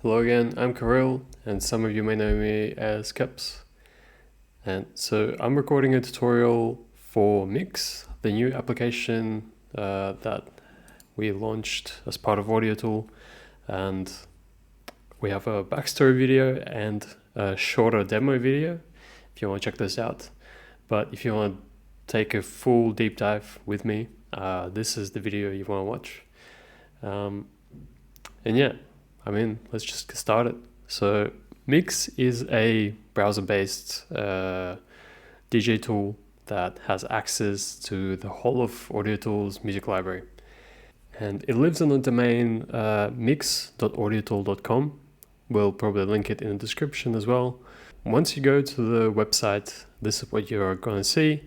Hello again, I'm Kyryl, and some of you may know me as Keps. And so I'm recording a tutorial for Mix, the new application that we launched as part of Audiotool. And we have a backstory video and a shorter demo video if you want to check this out. But if you want to take a full deep dive with me, this is the video you want to watch. And yeah, let's just get started. So Mix is a browser-based DJ tool that has access to the whole of Audiotool's music library. And it lives on the domain mix.audiotool.com. We'll probably link it in the description as well. Once you go to the website, this is what you're going to see.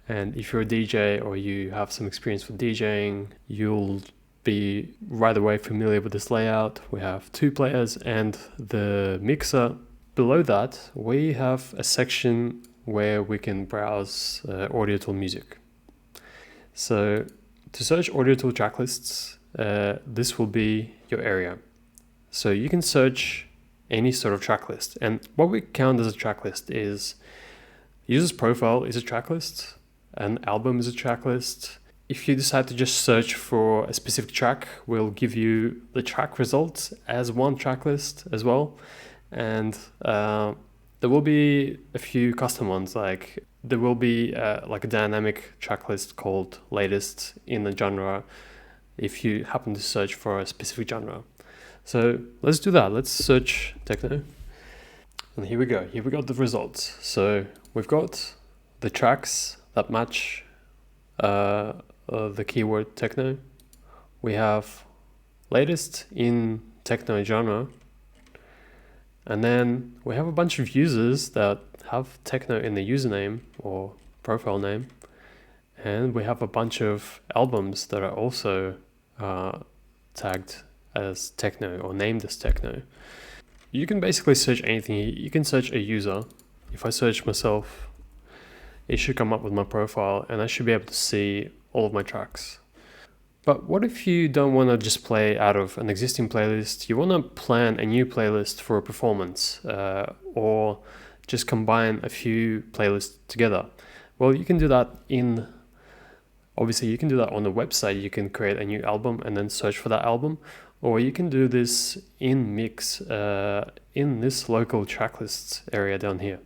And if you're a DJ or you have some experience with DJing, you'll be right away familiar with this layout. We have two players and the mixer. Below that, we have a section where we can browse Audiotool music. So to search Audiotool tracklists, this will be your area. So you can search any sort of tracklist. And what we count as a tracklist is user's profile is a tracklist, an album is a tracklist. If you decide to just search for a specific track, we'll give you the track results as one track list as well. And there will be a few custom ones, like there will be like a dynamic track list called latest in the genre if you happen to search for a specific genre. So let's do that. Let's search techno. And here we go. Here we got the results. So we've got the tracks that match the keyword techno. We have latest in techno genre, and then we have a bunch of users that have techno in the username or profile name, and we have a bunch of albums that are also tagged as techno or named as techno. You can basically search anything. You can search a user. If I search myself, it should come up with my profile and I should be able to see all of my tracks. But what if you don't want to just play out of an existing playlist? You want to plan a new playlist for a performance or just combine a few playlists together. Well, you can do that obviously you can do that on the website. You can create a new album and then search for that album, or you can do this in Mix in this local tracklists area down here.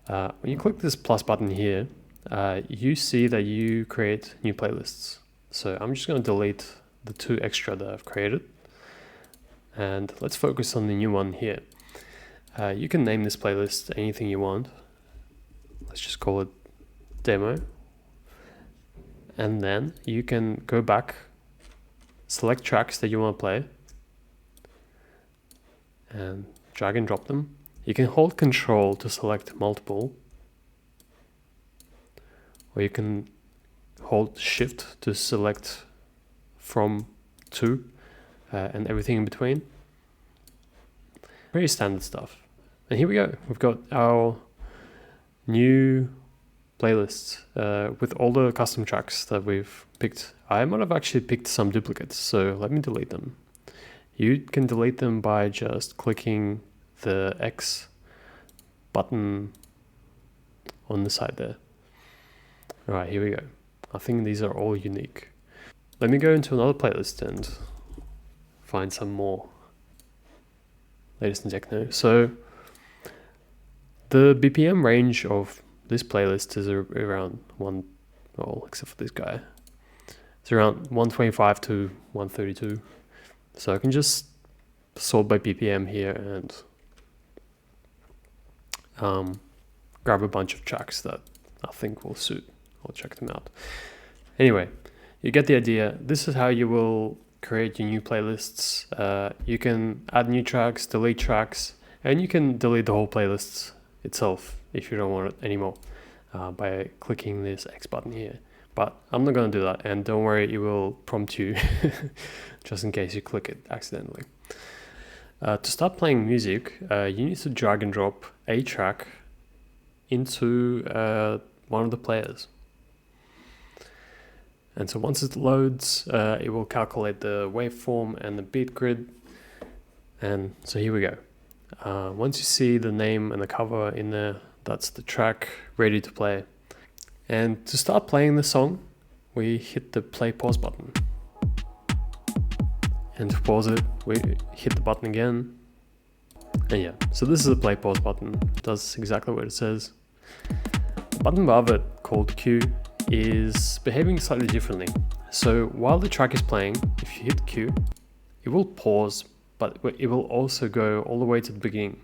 When you click this plus button here, you see that you create new playlists. So I'm just going to delete the two extra that I've created. And let's focus on the new one here. You can name this playlist anything you want. Let's just call it demo. And then you can go back, select tracks that you want to play, and drag and drop them. You can hold Control to select multiple, or you can hold Shift to select from to and everything in between. Very standard stuff. And here we go. We've got our new playlist with all the custom tracks that we've picked. I might have actually picked some duplicates, so let me delete them. You can delete them by just clicking the X button on the side there. All right, here we go. I think these are all unique. Let me go into another playlist and find some more latest in techno. So the BPM range of this playlist is around except for this guy. It's around 125 to 132. So I can just sort by BPM here and grab a bunch of tracks that I think will suit. I'll check them out. Anyway, you get the idea. This is how you will create your new playlists. You can add new tracks, delete tracks, and you can delete the whole playlist itself if you don't want it anymore by clicking this X button here. But I'm not going to do that, and don't worry, it will prompt you just in case you click it accidentally. To start playing music, you need to drag and drop a track into one of the players. And so once it loads, it will calculate the waveform and the beat grid. And so here we go. Once you see the name and the cover in there, that's the track ready to play. And to start playing the song, we hit the play pause button. And to pause it, we hit the button again. And yeah, so this is the play pause button. It does exactly what it says. The button above it, called Q, is behaving slightly differently. So while the track is playing, if you hit Q, it will pause, but it will also go all the way to the beginning.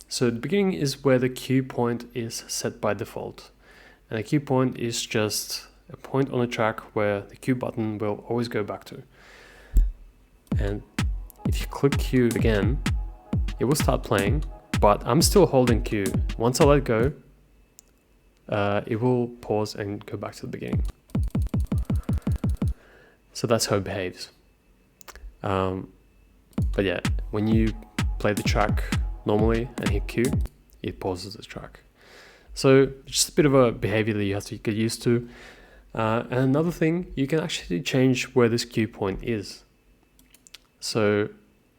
So the beginning is where the Q point is set by default. And the Q point is just a point on the track where the Q button will always go back to. And if you click Q again, it will start playing, but I'm still holding Q. Once I let go, it will pause and go back to the beginning. So that's how it behaves. But yeah, when you play the track normally and hit Q, it pauses the track. So just a bit of a behavior that you have to get used to. And another thing, you can actually change where this Q point is. So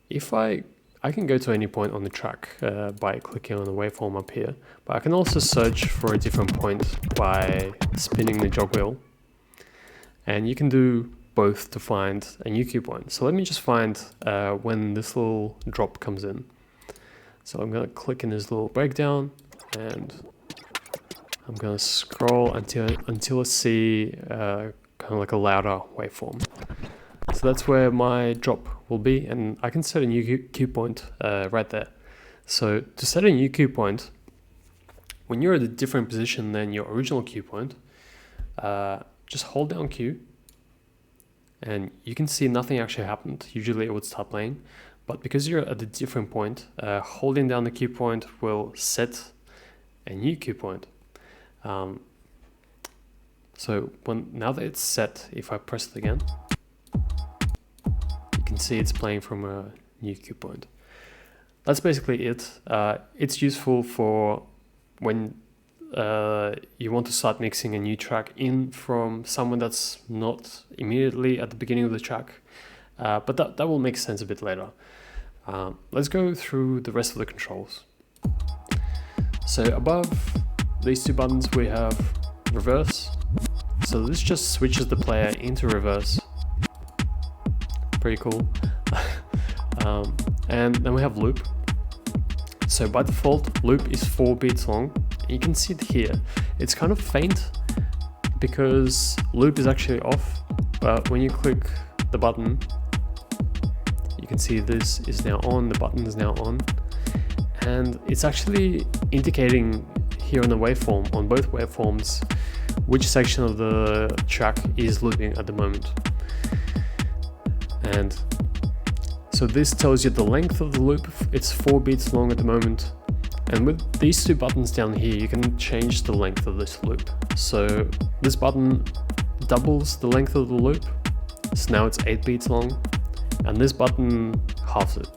if I can go to any point on the track by clicking on the waveform up here, but I can also search for a different point by spinning the jog wheel. And you can do both to find a new Q point. So let me just find when this little drop comes in. So I'm going to click in this little breakdown and I'm going to scroll until I see kind of like a louder waveform. So that's where my drop will be, and I can set a new Q point right there. So to set a new Q point, when you're at a different position than your original Q point, just hold down Q, and you can see nothing actually happened. Usually it would start playing, but because you're at a different point, holding down the Q point will set a new Q point. So now that it's set, if I press it again, you can see it's playing from a new Q point. That's basically it. It's useful for when you want to start mixing a new track in from someone that's not immediately at the beginning of the track, but that will make sense a bit later. Let's go through the rest of the controls. So above these two buttons we have reverse. So this just switches the player into reverse. Pretty cool. And then we have loop. So by default, loop is 4 beats long. You can see it here. It's kind of faint because loop is actually off, but when you click the button, you can see this is now on, the button is now on, and it's actually indicating here on the waveform, on both waveforms, which section of the track is looping at the moment. And so this tells you the length of the loop. It's 4 beats long at the moment. And with these two buttons down here, you can change the length of this loop. So this button doubles the length of the loop. So now it's 8 beats long. And this button halves it.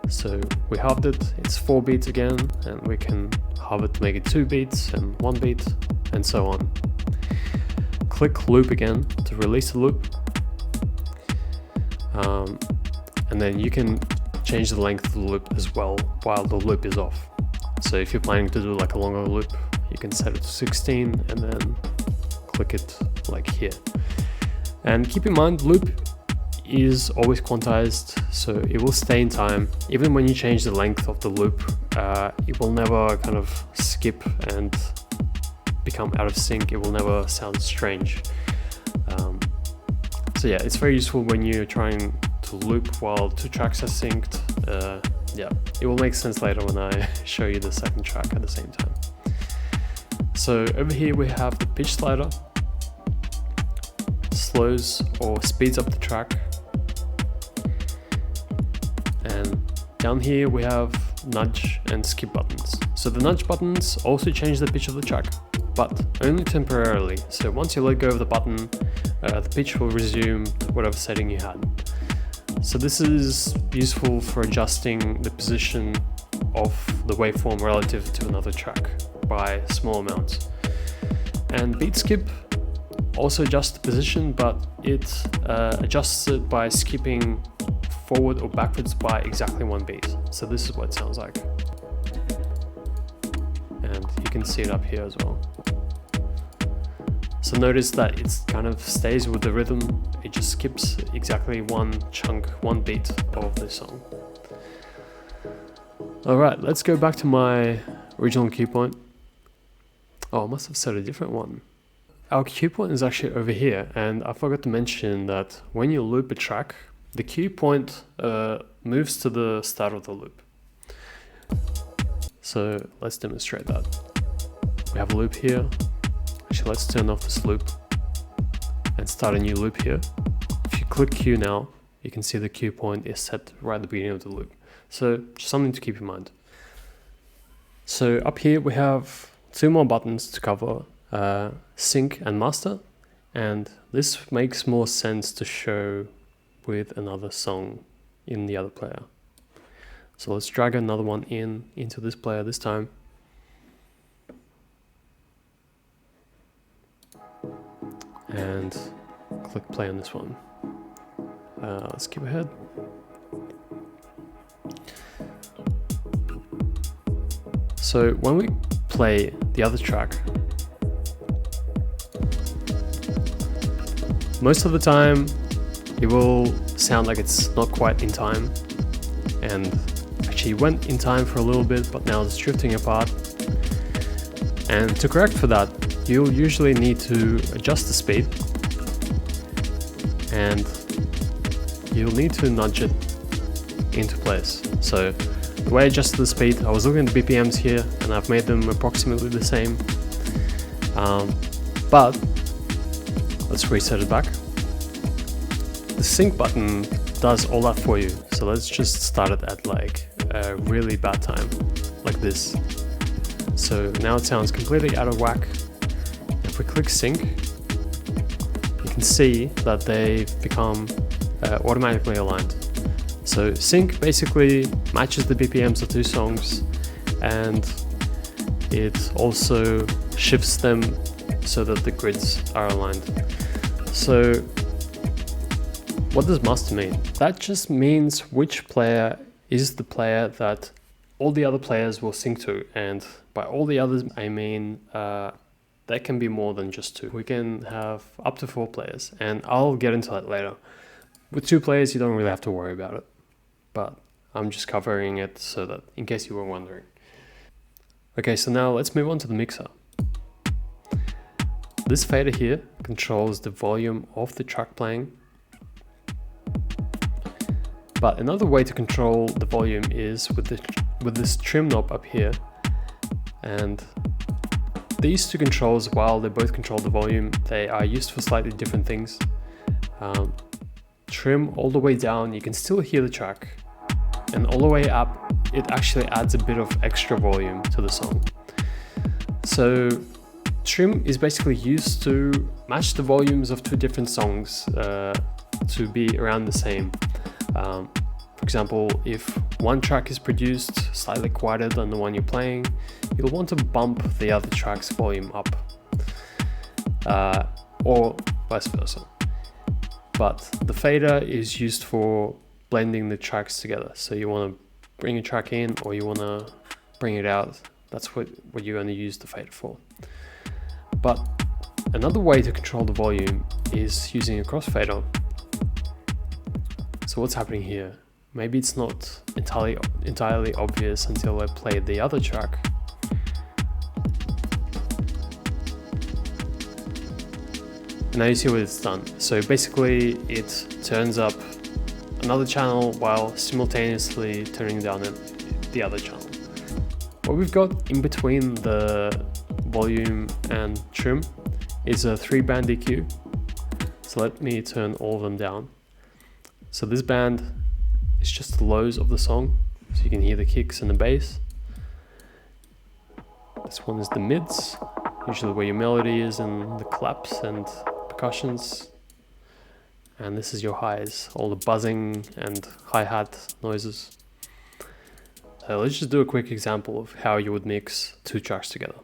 So we halved it, it's 4 beats again, and we can halve it to make it 2 beats and 1 beat, and so on. Click loop again to release the loop. And then you can change the length of the loop as well while the loop is off. So if you're planning to do like a longer loop, you can set it to 16 and then click it like here. And keep in mind, loop is always quantized, so it will stay in time. Even when you change the length of the loop, it will never kind of skip and become out of sync. It will never sound strange. So yeah, it's very useful when you're trying to loop while 2 tracks are synced. Yeah, it will make sense later when I show you the second track at the same time. So over here we have the pitch slider. Slows or speeds up the track. And down here we have nudge and skip buttons. So the nudge buttons also change the pitch of the track, but only temporarily. So once you let go of the button, the pitch will resume whatever setting you had. So this is useful for adjusting the position of the waveform relative to another track by small amounts. And beat skip also adjusts the position, but it adjusts it by skipping forward or backwards by exactly one beat. So this is what it sounds like. And you can see it up here as well. So notice that it kind of stays with the rhythm. It just skips exactly one chunk, one beat of the song. Alright, let's go back to my original cue point. Oh, I must have set a different one. Our cue point is actually over here, and I forgot to mention that when you loop a track, the cue point moves to the start of the loop. So let's demonstrate that. We have a loop here. Actually, let's turn off this loop and start a new loop here. If you click cue now, you can see the cue point is set right at the beginning of the loop. So just something to keep in mind. So up here we have two more buttons to cover, sync and master. And this makes more sense to show with another song in the other player. So let's drag another one into this player this time. And click play on this one. Let's skip ahead. So when we play the other track, most of the time it will sound like it's not quite in time, and actually went in time for a little bit, but now it's drifting apart. And to correct for that, you'll usually need to adjust the speed, and you'll need to nudge it into place. So the way I adjusted the speed, I was looking at the BPMs here, and I've made them approximately the same. But let's reset it back. The sync button does all that for you. So let's just start it at like a really bad time, like this. So now it sounds completely out of whack. If we click sync, you can see that they've become automatically aligned. So sync basically matches the BPMs of two songs, and it also shifts them so that the grids are aligned. So what does master mean? That just means which player is the player that all the other players will sync to, and by all the others I mean there can be more than just two. We can have up to 4 players, and I'll get into that later. With 2 players you don't really have to worry about it, but I'm just covering it so that in case you were wondering. Okay, so now let's move on to the mixer. This fader here controls the volume of the track playing. But another way to control the volume is with this trim knob up here. And these two controls, while they both control the volume, they are used for slightly different things. Trim all the way down, you can still hear the track. And all the way up, it actually adds a bit of extra volume to the song. So trim is basically used to match the volumes of 2 different songs to be around the same. For example, if one track is produced slightly quieter than the one you're playing, you'll want to bump the other track's volume up, or vice versa. But the fader is used for blending the tracks together. So you want to bring a track in or you want to bring it out. That's what you're going to use the fader for. But another way to control the volume is using a crossfader. So what's happening here? Maybe it's not entirely obvious until I play the other track. And now you see what it's done. So basically it turns up another channel while simultaneously turning down the other channel. What we've got in between the volume and trim is a 3-band EQ. So let me turn all of them down. So this band is just the lows of the song, so you can hear the kicks and the bass. This one is the mids, usually where your melody is and the claps and percussions. And this is your highs, all the buzzing and hi-hat noises. Let's just do a quick example of how you would mix 2 tracks together.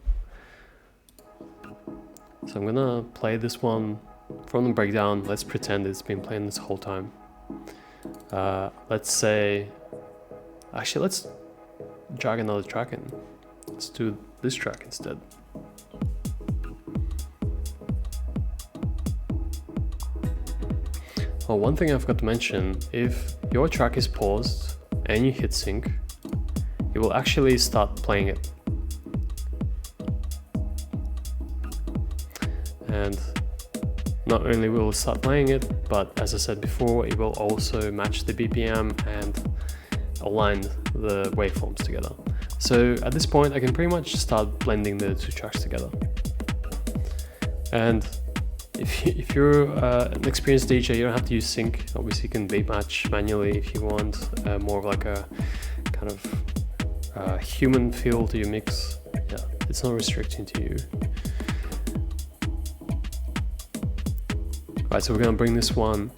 So I'm gonna play this one from the breakdown. Let's pretend it's been playing this whole time. Let's say, actually let's drag another track in. Let's do this track instead. Well, one thing I forgot to mention, if your track is paused and you hit sync, it will actually start playing it. And not only will it start playing it, but as I said before, it will also match the BPM and align the waveforms together. So at this point, I can pretty much start blending the two tracks together. And if you're an experienced DJ, you don't have to use sync. Obviously, you can beat match manually if you want more of like a kind of human feel to your mix. Yeah, it's not restricting to you. Right, so we're gonna bring this one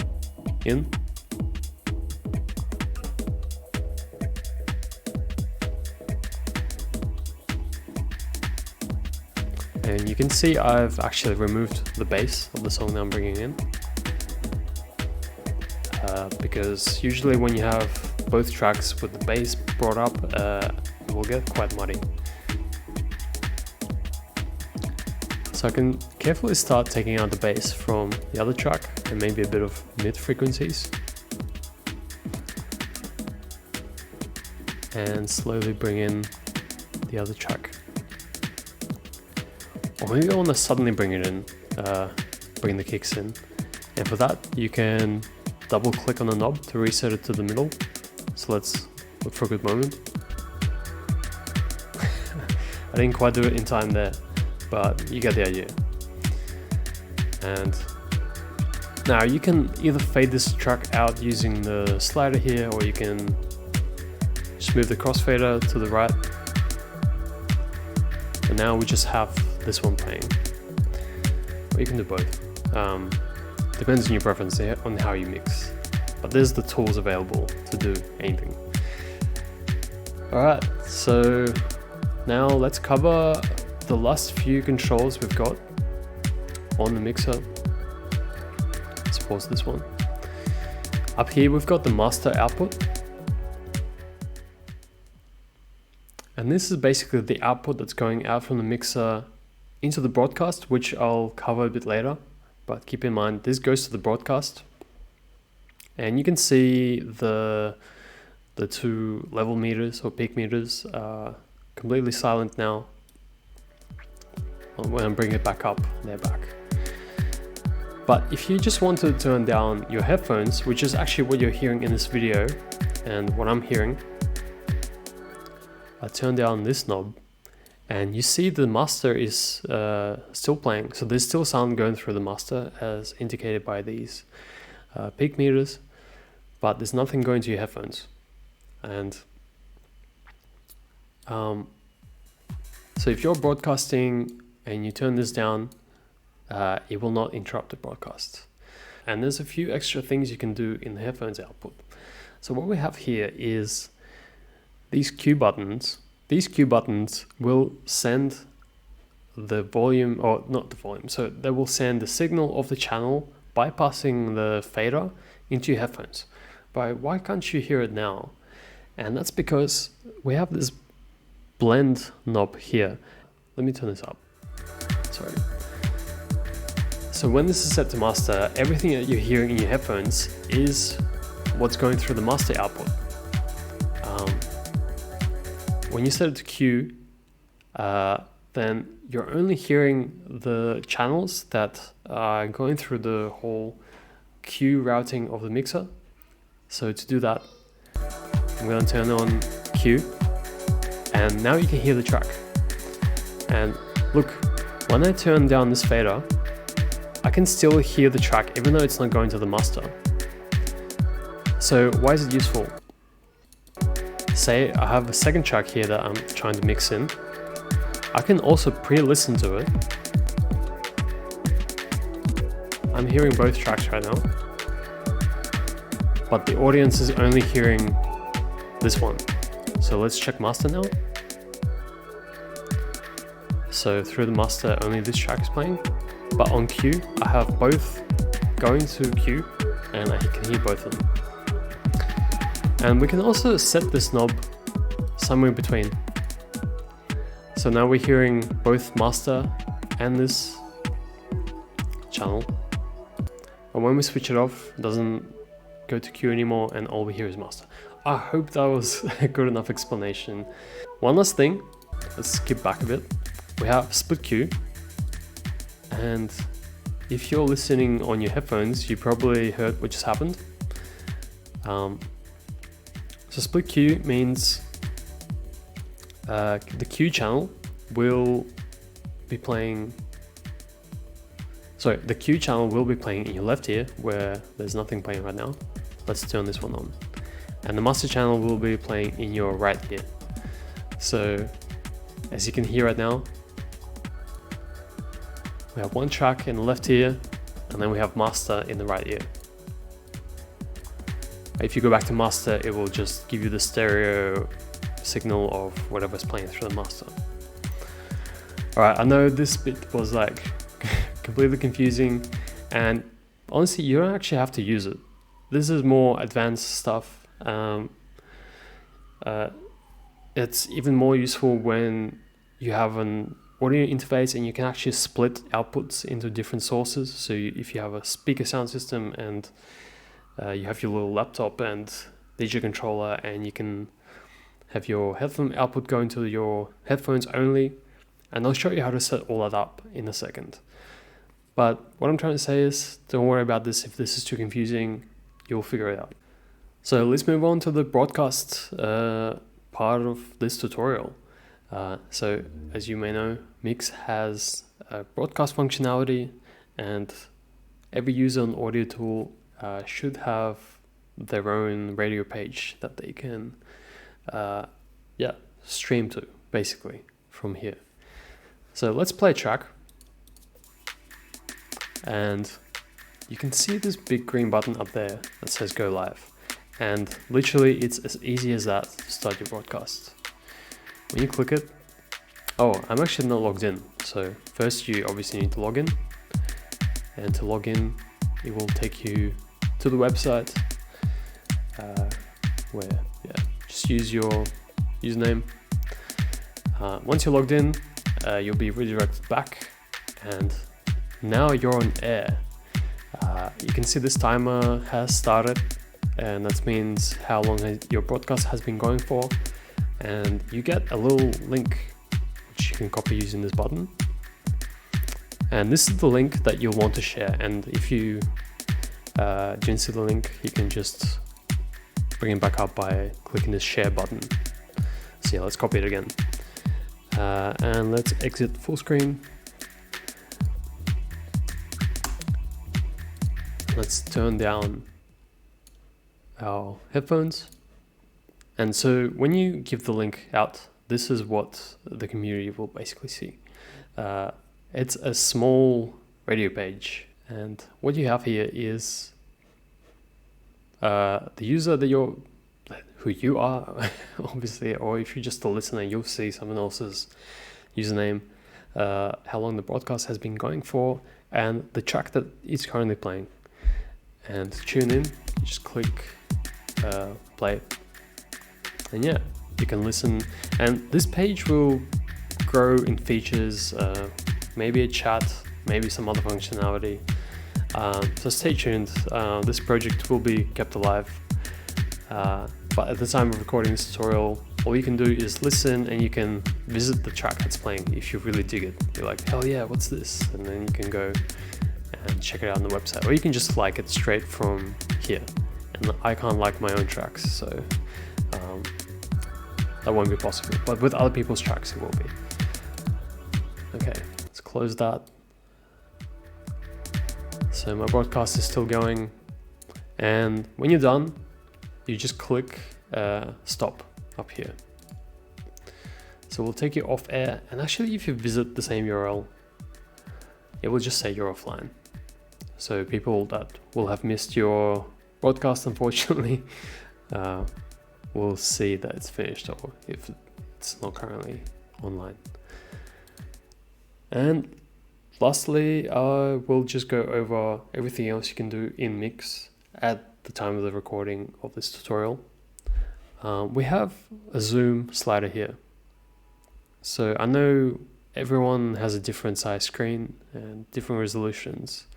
in. And you can see I've actually removed the bass of the song that I'm bringing in. Because usually when you have both tracks with the bass brought up, it will get quite muddy. So I can carefully start taking out the bass from the other track and maybe a bit of mid frequencies. And slowly bring in the other track. Or maybe I want to suddenly bring it in, bring the kicks in. And for that, you can double click on the knob to reset it to the middle. So let's look for a good moment. I didn't quite do it in time there, but you get the idea. And now you can either fade this track out using the slider here, or you can just move the crossfader to the right. And now we just have this one playing. Or you can do both. Depends on your preference on how you mix. But there's the tools available to do anything. Alright, so now let's cover the last few controls we've got on the mixer. Let's pause this one. Up here we've got the master output. And this is basically the output that's going out from the mixer into the broadcast, which I'll cover a bit later. But keep in mind, this goes to the broadcast. And you can see the two level meters or peak meters are completely silent now. When I bring it back up, they're back. But if you just want to turn down your headphones, which is actually what you're hearing in this video and what I'm hearing, I turn down this knob and you see the master is still playing. So there's still sound going through the master as indicated by these peak meters, but there's nothing going to your headphones. And so if you're broadcasting and you turn this down, it will not interrupt the broadcast. And there's a few extra things you can do in the headphones output. So what we have here is these Q buttons. These Q buttons will send the volume, or not the volume, so they will send the signal of the channel bypassing the fader into your headphones. But why can't you hear it now? And that's because we have this blend knob here. Let me turn this up. Sorry. So when this is set to master, everything that you're hearing in your headphones is what's going through the master output. When you set it to Q, then you're only hearing the channels that are going through the whole Q routing of the mixer. So to do that, I'm going to turn on Q, and now you can hear the track. And look, when I turn down this fader, I can still hear the track even though it's not going to the master. So why is it useful? Say I have a second track here that I'm trying to mix in. I can also pre-listen to it. I'm hearing both tracks right now, but the audience is only hearing this one. So let's check master now. So through the master, only this track is playing, but on Q, I have both going to Q and I can hear both of them. And we can also set this knob somewhere in between. So now we're hearing both master and this channel. And when we switch it off, it doesn't go to Q anymore, and all we hear is master. I hope that was a good enough explanation. One last thing, let's skip back a bit. We have split Q, and if you're listening on your headphones, you probably heard what just happened. So split Q means the Q channel will be playing. Sorry, the Q channel will be playing in your left ear where there's nothing playing right now. Let's turn this one on. And the master channel will be playing in your right ear. So as you can hear right now, we have one track in the left ear, and then we have master in the right ear. If you go back to master, it will just give you the stereo signal of whatever's playing through the master. Alright, I know this bit was like completely confusing, and honestly you don't actually have to use it. This is more advanced stuff. It's even more useful when you have an audio interface and you can actually split outputs into different sources. So if you have a speaker sound system and you have your little laptop and DJ controller, and you can have your headphone output go into your headphones only, and I'll show you how to set all that up in a second. But what I'm trying to say is, don't worry about this. If this is too confusing, you'll figure it out. So let's move on to the broadcast part of this tutorial. So as you may know, Mix has a broadcast functionality, and every user on Audiotool should have their own radio page that they can stream to, basically, from here. So let's play a track. And you can see this big green button up there that says go live. And literally it's as easy as that to start your broadcast. When you click it, oh, I'm actually not logged in. So first you obviously need to log in. And to log in, it will take you to the website where, just use your username. Once you're logged in, you'll be redirected back, and now you're on air. You can see this timer has started, and that means how long your broadcast has been going for, and you get a little link which you can copy using this button. And this is the link that you'll want to share, and if you didn't see the link, you can just bring it back up by clicking this share button. So yeah, let's copy it again. And let's exit full screen. Let's turn down our headphones. And so when you give the link out, this is what the community will basically see. It's a small radio page, and what you have here is the user who you are, obviously, or if you're just a listener, you'll see someone else's username, how long the broadcast has been going for, and the track that it's currently playing. And to tune in, you just click play, and yeah, you can listen. And this page will grow in features, maybe a chat, maybe some other functionality. So stay tuned. This project will be kept alive. But at the time of recording this tutorial, all you can do is listen, and you can visit the track that's playing if you really dig it. You're like, hell yeah, what's this? And then you can go and check it out on the website, or you can just like it straight from here. And I can't like my own tracks, so that won't be possible. But with other people's tracks, it will be. Okay, let's close that. So my broadcast is still going, and when you're done, you just click stop up here. So we'll take you off air, and actually if you visit the same URL, it will just say you're offline. So people that will have missed your broadcast, unfortunately, will see that it's finished, or if it's not currently online. And lastly, I will just go over everything else you can do in Mix at the time of the recording of this tutorial. we have a zoom slider here. So I know everyone has a different size screen and different resolutions,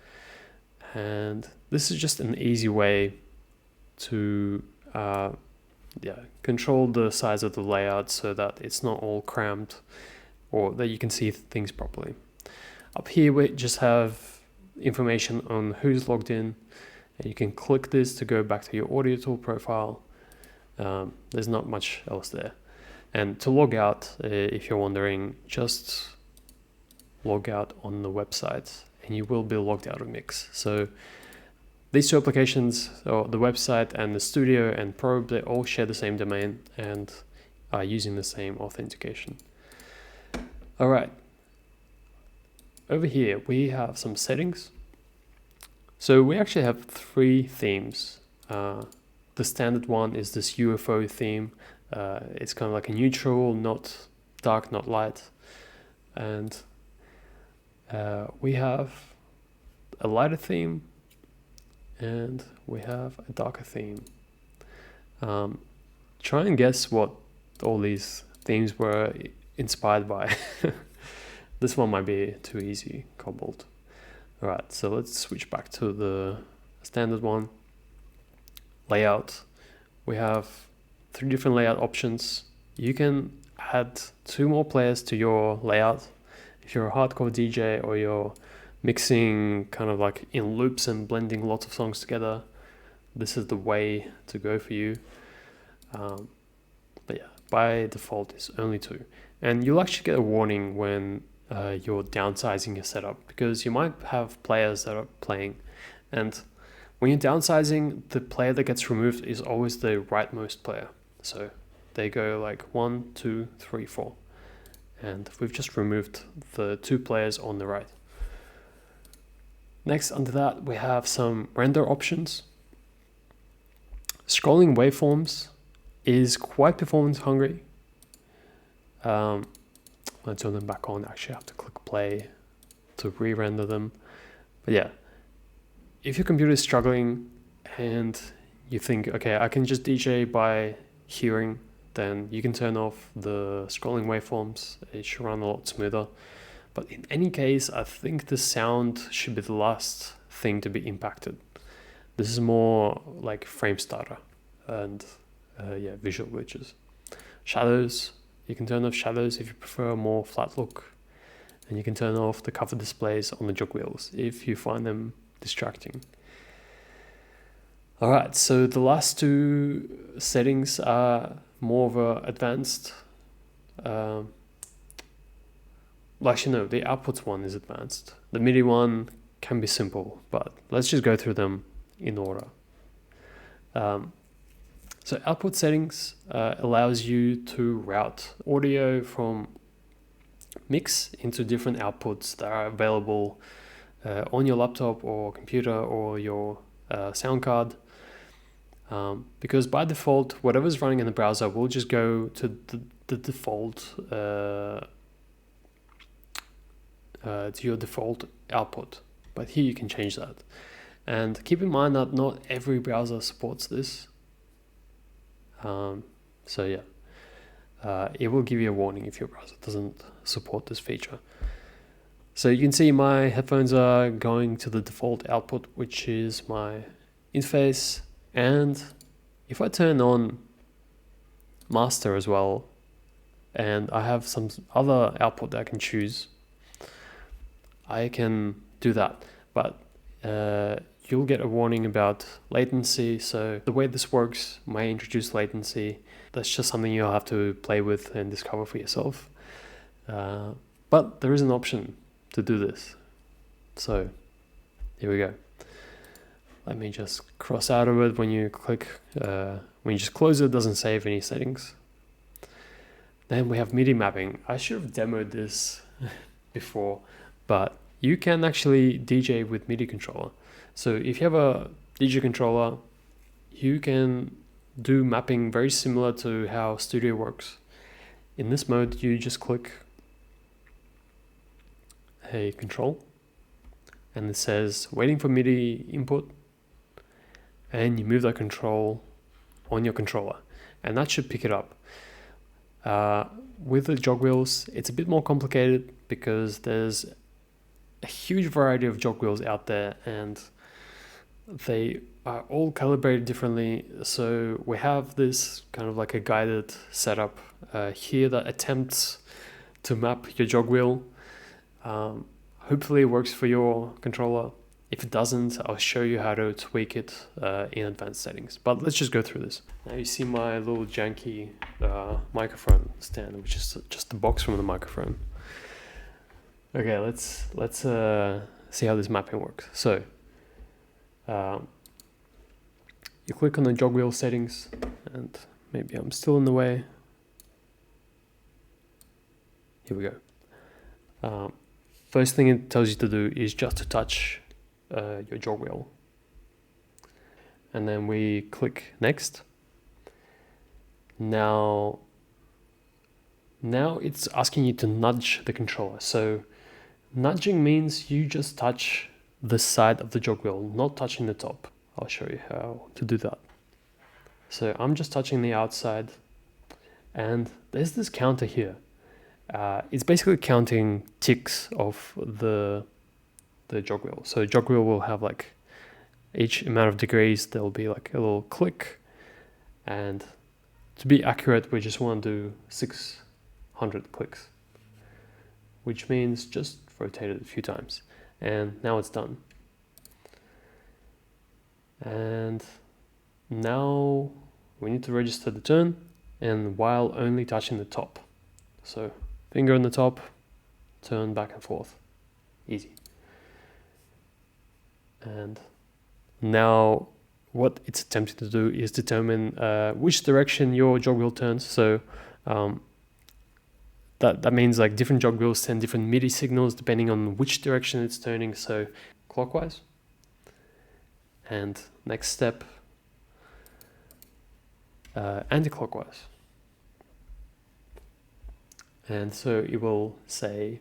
and this is just an easy way to control the size of the layout so that it's not all cramped, or that you can see things properly. Up here we just have information on who's logged in, and you can click this to go back to your Audiotool profile. There's not much else there. And to log out, if you're wondering, just log out on the website and you will be logged out of Mix. So these two applications, or the website and the Studio and Probe, they all share the same domain and are using the same authentication. All right. Over here, we have some settings. So we actually have 3 themes. The standard one is this UFO theme. It's kind of like a neutral, not dark, not light. And we have a lighter theme, and we have a darker theme. Try and guess what all these themes were inspired by. This one might be too easy, cobbled. All right, so let's switch back to the standard one. Layout. We have 3 different layout options. You can add 2 more players to your layout. If you're a hardcore DJ or you're mixing kind of like in loops and blending lots of songs together, this is the way to go for you. But yeah, by default it's only 2. And you'll actually get a warning when you're downsizing your setup, because you might have players that are playing, and when you're downsizing, the player that gets removed is always the rightmost player. So they go like 1, 2, 3, 4. And we've just removed the 2 players on the right. Next, under that, we have some render options. Scrolling waveforms is quite performance hungry. Let's turn them back on. Actually, I have to click play to re-render them. But yeah, if your computer is struggling and you think, okay, I can just DJ by hearing, then you can turn off the scrolling waveforms. It should run a lot smoother. But in any case, I think the sound should be the last thing to be impacted. This is more like frame starter and visual glitches. Shadows, you can turn off shadows if you prefer a more flat look. And you can turn off the cover displays on the jog wheels if you find them distracting. All right, so the last 2 settings are more of a advanced. Actually, no, the outputs one is advanced. The MIDI one can be simple, but let's just go through them in order. So output settings allows you to route audio from Mix into different outputs that are available on your laptop or computer or your sound card. Because by default, whatever's running in the browser will just go to the default, to your default output. But here you can change that. And keep in mind that not every browser supports this. It will give you a warning if your browser doesn't support this feature. So you can see my headphones are going to the default output, which is my interface. And if I turn on master as well, and I have some other output that I can choose, I can do that. But you'll get a warning about latency. So the way this works may introduce latency. That's just something you'll have to play with and discover for yourself. But there is an option to do this. So here we go. Let me just cross out of it. When you click, when you just close it, doesn't save any settings. Then we have MIDI mapping. I should have demoed this before, but you can actually DJ with MIDI controller. So if you have a DJ controller, you can do mapping very similar to how Studio works. In this mode, you just click a control and it says waiting for MIDI input, and you move that control on your controller. and that should pick it up. With the jog wheels, it's a bit more complicated because there's a huge variety of jog wheels out there, and they are all calibrated differently. So we have this kind of like a guided setup here that attempts to map your jog wheel. Hopefully it works for your controller. If it doesn't, I'll show you how to tweak it in advanced settings. But let's just go through this. Now you see my little janky microphone stand, which is just the box from the microphone. Okay, let's see how this mapping works. So you click on the jog wheel settings, and maybe I'm still in the way. Here we go. First thing it tells you to do is just to touch your jog wheel, and then we click next. Now it's asking you to nudge the controller. So nudging means you just touch the side of the jog wheel, not touching the top. I'll show you how to do that. So I'm just touching the outside, and there's this counter here. It's basically counting ticks of the jog wheel. So jog wheel will have like each amount of degrees, there'll be like a little click, and to be accurate, we just want to do 600 clicks, which means just rotate it a few times. And now it's done. And now we need to register the turn, and while only touching the top. So finger on the top, turn back and forth. Easy. And now what it's attempting to do is determine which direction your jog wheel turns. So that means like different jog wheels send different MIDI signals depending on which direction it's turning. So clockwise. And next step, anti-clockwise. And so it will say,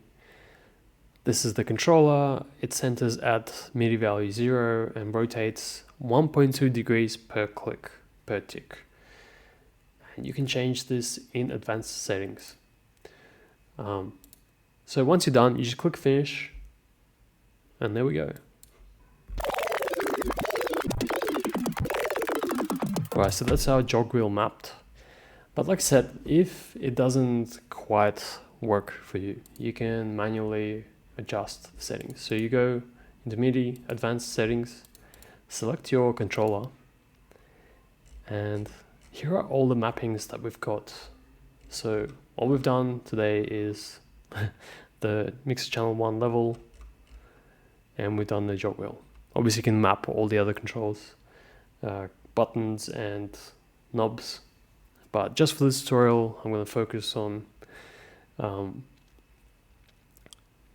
this is the controller, it centers at MIDI value 0 and rotates 1.2 degrees per click, per tick. And you can change this in advanced settings. So once you're done, you just click finish, and there we go. Alright, so that's our jog wheel mapped. But like I said, if it doesn't quite work for you, you can manually adjust the settings. So you go into MIDI, advanced settings, select your controller, and here are all the mappings that we've got. So all we've done today is the mixer channel 1 level, and we've done the jog wheel. Obviously you can map all the other controls, buttons and knobs, but just for this tutorial I'm going to focus on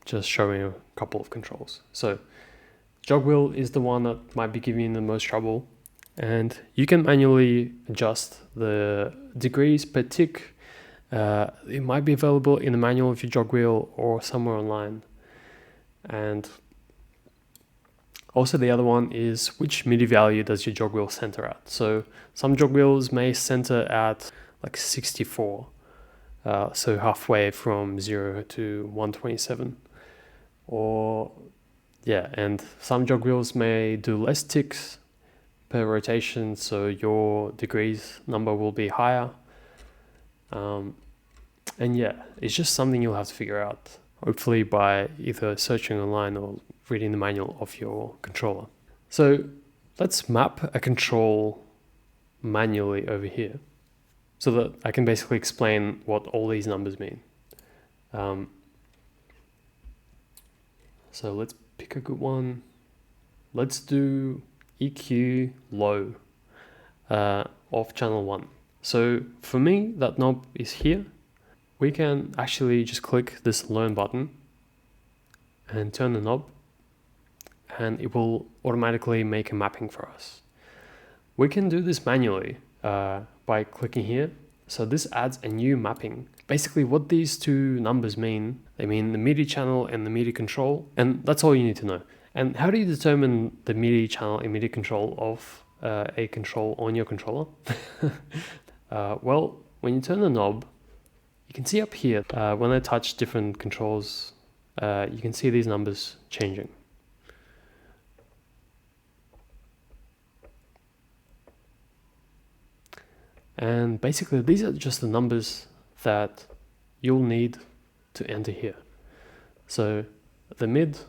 just showing a couple of controls. So jog wheel is the one that might be giving you the most trouble, and you can manually adjust the degrees per tick. It might be available in the manual of your jog wheel or somewhere online. And also the other one is which MIDI value does your jog wheel center at. So some jog wheels may center at like 64, so halfway from 0 to 127. Or yeah, and some jog wheels may do less ticks per rotation, so your degrees number will be higher. And yeah, it's just something you'll have to figure out, hopefully by either searching online or reading the manual of your controller. So let's map a control manually over here so that I can basically explain what all these numbers mean. So let's pick a good one. Let's do EQ low of channel 1. So for me, that knob is here. We can actually just click this learn button and turn the knob, and it will automatically make a mapping for us. We can do this manually by clicking here. So this adds a new mapping. Basically what these two numbers mean, they mean the MIDI channel and the MIDI control, and that's all you need to know. And how do you determine the MIDI channel and MIDI control of a control on your controller? Well, when you turn the knob, you can see up here, when I touch different controls, you can see these numbers changing. And basically these are just the numbers that you'll need to enter here. So the mid,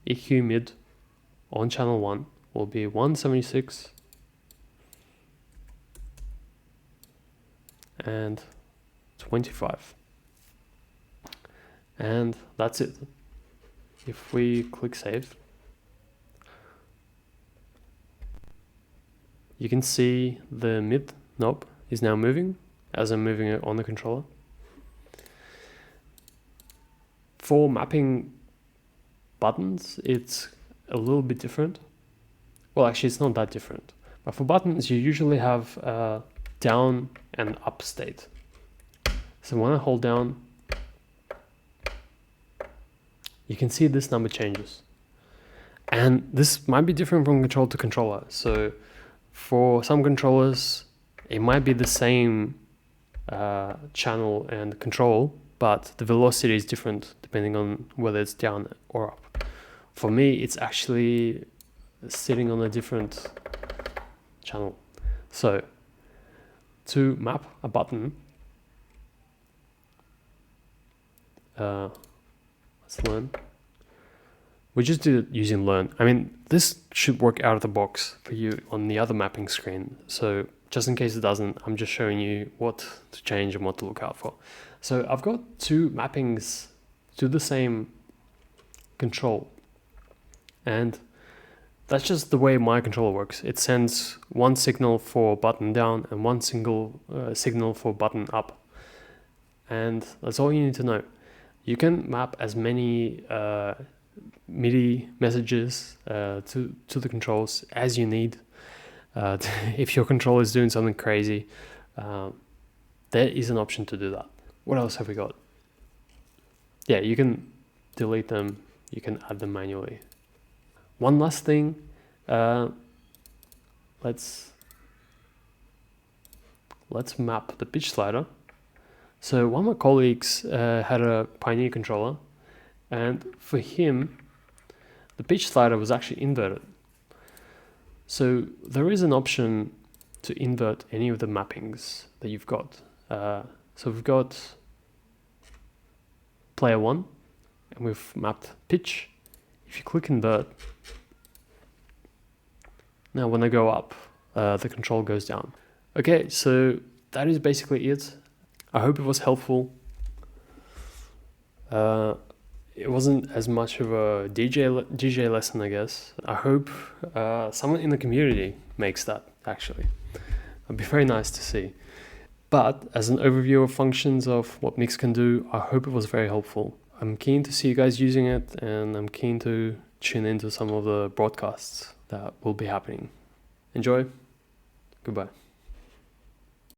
EQ mid on channel 1 will be 176 and 25. And that's it. If we click save, you can see the mid knob is now moving as I'm moving it on the controller. For mapping buttons, it's a little bit different. Well, actually, it's not that different. But for buttons, you usually have a down and up state. So when I hold down, you can see this number changes. And this might be different from controller to controller. So for some controllers, it might be the same channel and control, but the velocity is different depending on whether it's down or up. For me, it's actually sitting on a different channel. So to map a button, let's learn. We just did it using learn. I mean, this should work out of the box for you on the other mapping screen. So just in case it doesn't, I'm just showing you what to change and what to look out for. So I've got two mappings to the same control. And that's just the way my controller works. It sends one signal for button down and one single signal for button up. And that's all you need to know. You can map as many MIDI messages to the controls as you need. If your controller is doing something crazy, there is an option to do that. What else have we got? Yeah, you can delete them, you can add them manually. One last thing, let's map the pitch slider. So one of my colleagues had a Pioneer controller, and for him, the pitch slider was actually inverted. So there is an option to invert any of the mappings that you've got. So we've got player 1, and we've mapped pitch. If you click invert, now when I go up, the control goes down. Okay, so that is basically it. I hope it was helpful. It wasn't as much of a DJ lesson, I guess. I hope someone in the community makes that, actually. It'd be very nice to see. But as an overview of functions of what Mix can do, I hope it was very helpful. I'm keen to see you guys using it, and I'm keen to tune into some of the broadcasts that will be happening. Enjoy. Goodbye.